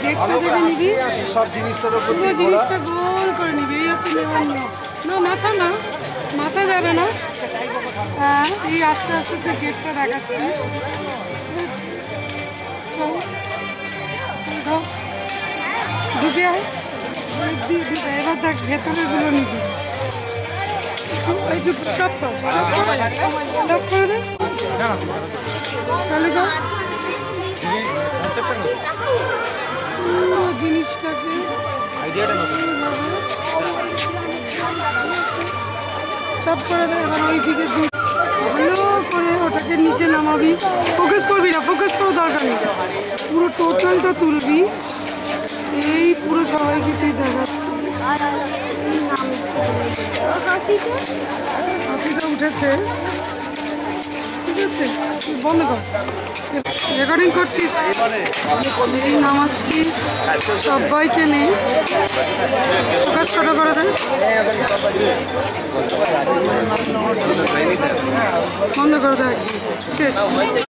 কেকটা দেবে নিবি, সব জিনিসটা গোল করে নিবি। এই হচ্ছে নেওয়ার নিয়ম। না মাথা না, মাথা যাবে না। হ্যাঁ, এই আস্তে আস্তে তুই কেকটা দেখাচ্ছি। ঢুকে আয়, এবার দেখ ভেতরে গুলো নিবি। সব করে দে, চালু কর জিনিসটাকে। সব করে দে। এবার ওই দিকে ভালো করে ওটাকে নিচে নামাবি। ফোকাস করবি না, ফোকাস করার দরকার নেই। পুরো টোটালটা তুলবি। এই পুরো সবাইকে তুই দেখাচ্ছি। হাতিটা উঠেছে, ঠিক আছে, বন্ধ কর। রেকর্ডিং করছিস, নামাচ্ছিস, সবাইকে নেই। ফোকাস ছোট করে দেয়, বন্ধ করে দেয়, শেষ।